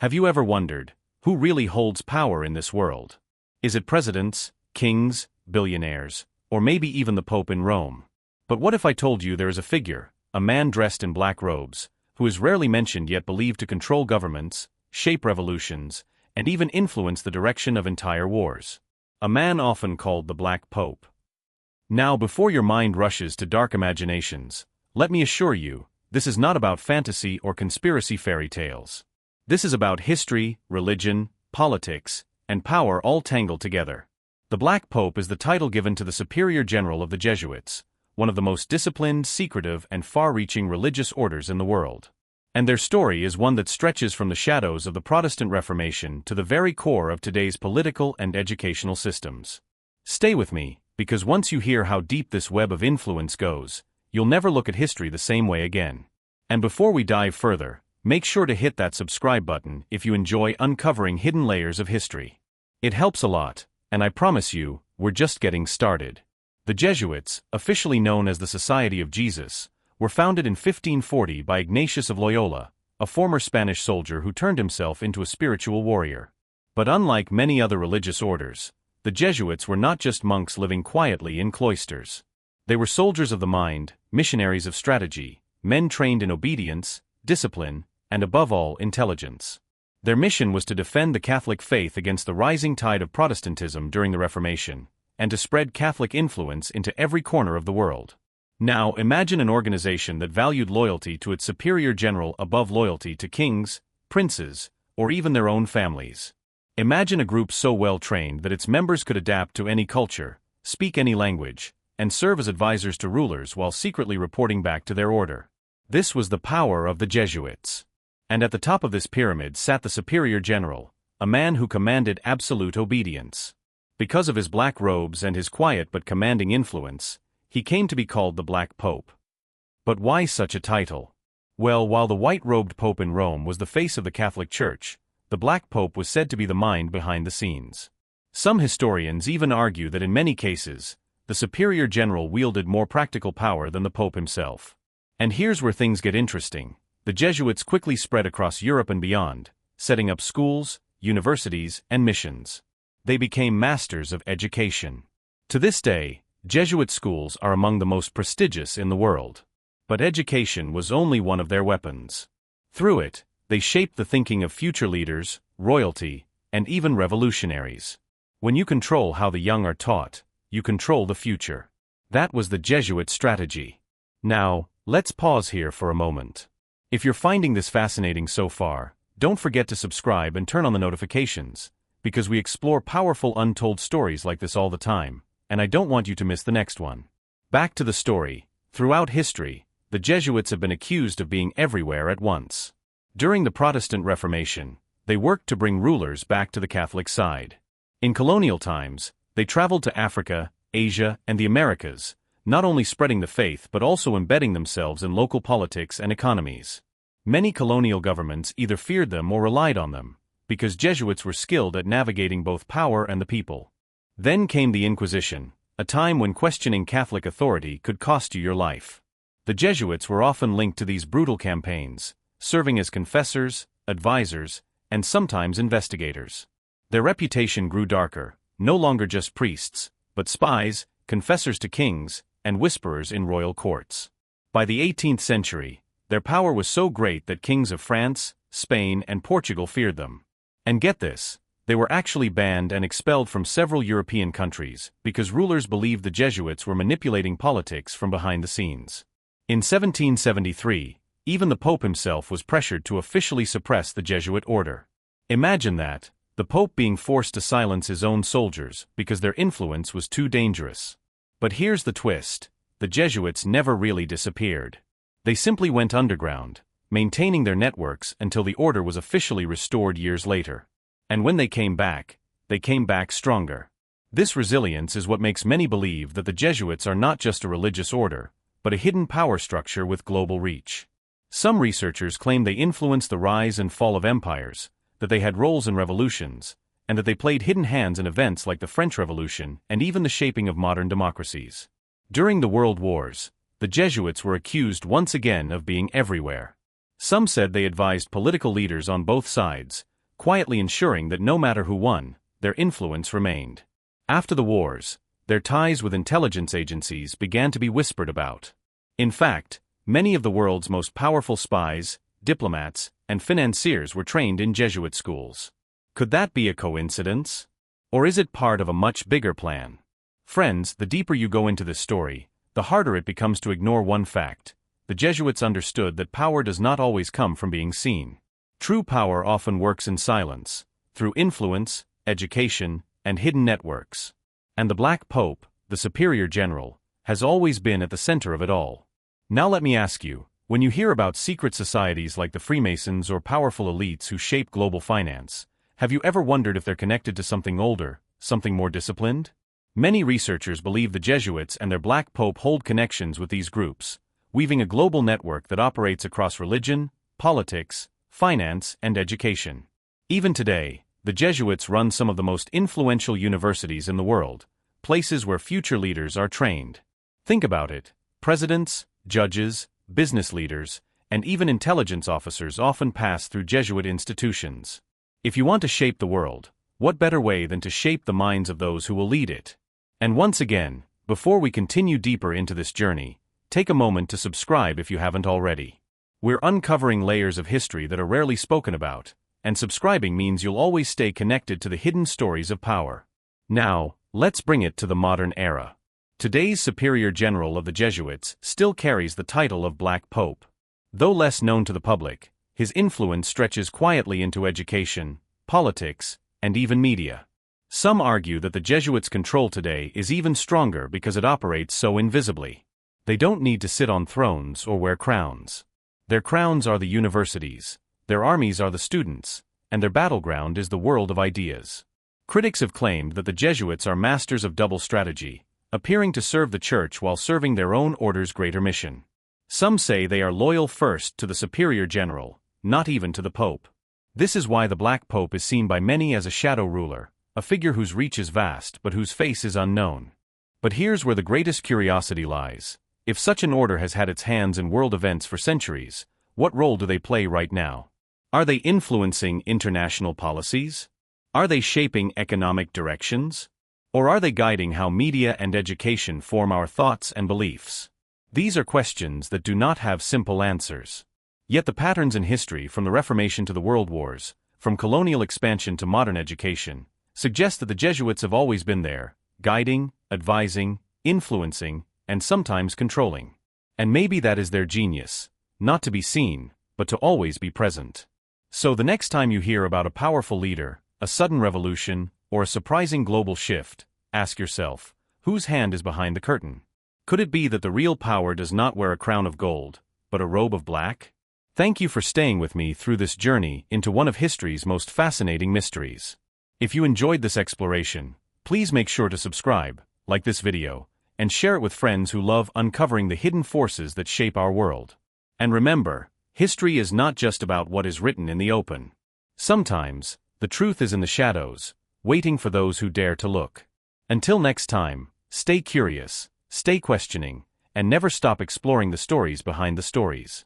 Have you ever wondered, who really holds power in this world? Is it presidents, kings, billionaires, or maybe even the Pope in Rome? But what if I told you there is a figure, a man dressed in black robes, who is rarely mentioned yet believed to control governments, shape revolutions, and even influence the direction of entire wars? A man often called the Black Pope. Now, before your mind rushes to dark imaginations, let me assure you, this is not about fantasy or conspiracy fairy tales. This is about history, religion, politics, and power all tangled together. The Black Pope is the title given to the superior general of the Jesuits, one of the most disciplined, secretive, and far-reaching religious orders in the world. And their story is one that stretches from the shadows of the Protestant Reformation to the very core of today's political and educational systems. Stay with me, because once you hear how deep this web of influence goes, you'll never look at history the same way again. And before we dive further, make sure to hit that subscribe button if you enjoy uncovering hidden layers of history. It helps a lot, and I promise you, we're just getting started. The Jesuits, officially known as the Society of Jesus, were founded in 1540 by Ignatius of Loyola, a former Spanish soldier who turned himself into a spiritual warrior. But unlike many other religious orders, the Jesuits were not just monks living quietly in cloisters. They were soldiers of the mind, missionaries of strategy, men trained in obedience, discipline, and above all, intelligence. Their mission was to defend the Catholic faith against the rising tide of Protestantism during the Reformation, and to spread Catholic influence into every corner of the world. Now, imagine an organization that valued loyalty to its superior general above loyalty to kings, princes, or even their own families. Imagine a group so well trained that its members could adapt to any culture, speak any language, and serve as advisors to rulers while secretly reporting back to their order. This was the power of the Jesuits. And at the top of this pyramid sat the superior general, a man who commanded absolute obedience. Because of his black robes and his quiet but commanding influence, he came to be called the Black Pope. But why such a title? Well, while the white-robed Pope in Rome was the face of the Catholic Church, the Black Pope was said to be the mind behind the scenes. Some historians even argue that in many cases, the superior general wielded more practical power than the Pope himself. And here's where things get interesting. The Jesuits quickly spread across Europe and beyond, setting up schools, universities, and missions. They became masters of education. To this day, Jesuit schools are among the most prestigious in the world. But education was only one of their weapons. Through it, they shaped the thinking of future leaders, royalty, and even revolutionaries. When you control how the young are taught, you control the future. That was the Jesuit strategy. Now, let's pause here for a moment. If you're finding this fascinating so far, don't forget to subscribe and turn on the notifications, because we explore powerful untold stories like this all the time, and I don't want you to miss the next one. Back to the story. Throughout history, the Jesuits have been accused of being everywhere at once. During the Protestant Reformation, they worked to bring rulers back to the Catholic side. In colonial times, they traveled to Africa, Asia, and the Americas, not only spreading the faith but also embedding themselves in local politics and economies. Many colonial governments either feared them or relied on them, because Jesuits were skilled at navigating both power and the people. Then came the Inquisition, a time when questioning Catholic authority could cost you your life. The Jesuits were often linked to these brutal campaigns, serving as confessors, advisors, and sometimes investigators. Their reputation grew darker, no longer just priests, but spies, confessors to kings, and whisperers in royal courts. By the 18th century, their power was so great that kings of France, Spain, and Portugal feared them. And get this, they were actually banned and expelled from several European countries because rulers believed the Jesuits were manipulating politics from behind the scenes. In 1773, even the Pope himself was pressured to officially suppress the Jesuit order. Imagine that, the Pope being forced to silence his own soldiers because their influence was too dangerous. But here's the twist, the Jesuits never really disappeared. They simply went underground, maintaining their networks until the order was officially restored years later. And when they came back stronger. This resilience is what makes many believe that the Jesuits are not just a religious order, but a hidden power structure with global reach. Some researchers claim they influenced the rise and fall of empires, that they had roles in revolutions, and that they played hidden hands in events like the French Revolution and even the shaping of modern democracies. During the World Wars, the Jesuits were accused once again of being everywhere. Some said they advised political leaders on both sides, quietly ensuring that no matter who won, their influence remained. After the wars, their ties with intelligence agencies began to be whispered about. In fact, many of the world's most powerful spies, diplomats, and financiers were trained in Jesuit schools. Could that be a coincidence? Or is it part of a much bigger plan? Friends, the deeper you go into this story, the harder it becomes to ignore one fact. The Jesuits understood that power does not always come from being seen. True power often works in silence, through influence, education, and hidden networks. And the Black Pope, the superior general, has always been at the center of it all. Now let me ask you, when you hear about secret societies like the Freemasons or powerful elites who shape global finance, have you ever wondered if they're connected to something older, something more disciplined? Many researchers believe the Jesuits and their Black Pope hold connections with these groups, weaving a global network that operates across religion, politics, finance, and education. Even today, the Jesuits run some of the most influential universities in the world, places where future leaders are trained. Think about it. Presidents, judges, business leaders, and even intelligence officers often pass through Jesuit institutions. If you want to shape the world, what better way than to shape the minds of those who will lead it? And once again, before we continue deeper into this journey, take a moment to subscribe if you haven't already. We're uncovering layers of history that are rarely spoken about, and subscribing means you'll always stay connected to the hidden stories of power. Now, let's bring it to the modern era. Today's superior general of the Jesuits still carries the title of Black Pope. Though less known to the public, his influence stretches quietly into education, politics, and even media. Some argue that the Jesuits' control today is even stronger because it operates so invisibly. They don't need to sit on thrones or wear crowns. Their crowns are the universities, their armies are the students, and their battleground is the world of ideas. Critics have claimed that the Jesuits are masters of double strategy, appearing to serve the Church while serving their own order's greater mission. Some say they are loyal first to the superior general, not even to the Pope. This is why the Black Pope is seen by many as a shadow ruler, a figure whose reach is vast but whose face is unknown. But here's where the greatest curiosity lies. If such an order has had its hands in world events for centuries, what role do they play right now? Are they influencing international policies? Are they shaping economic directions? Or are they guiding how media and education form our thoughts and beliefs? These are questions that do not have simple answers. Yet the patterns in history, from the Reformation to the World Wars, from colonial expansion to modern education, suggest that the Jesuits have always been there, guiding, advising, influencing, and sometimes controlling. And maybe that is their genius, not to be seen, but to always be present. So the next time you hear about a powerful leader, a sudden revolution, or a surprising global shift, ask yourself, whose hand is behind the curtain? Could it be that the real power does not wear a crown of gold, but a robe of black? Thank you for staying with me through this journey into one of history's most fascinating mysteries. If you enjoyed this exploration, please make sure to subscribe, like this video, and share it with friends who love uncovering the hidden forces that shape our world. And remember, history is not just about what is written in the open. Sometimes, the truth is in the shadows, waiting for those who dare to look. Until next time, stay curious, stay questioning, and never stop exploring the stories behind the stories.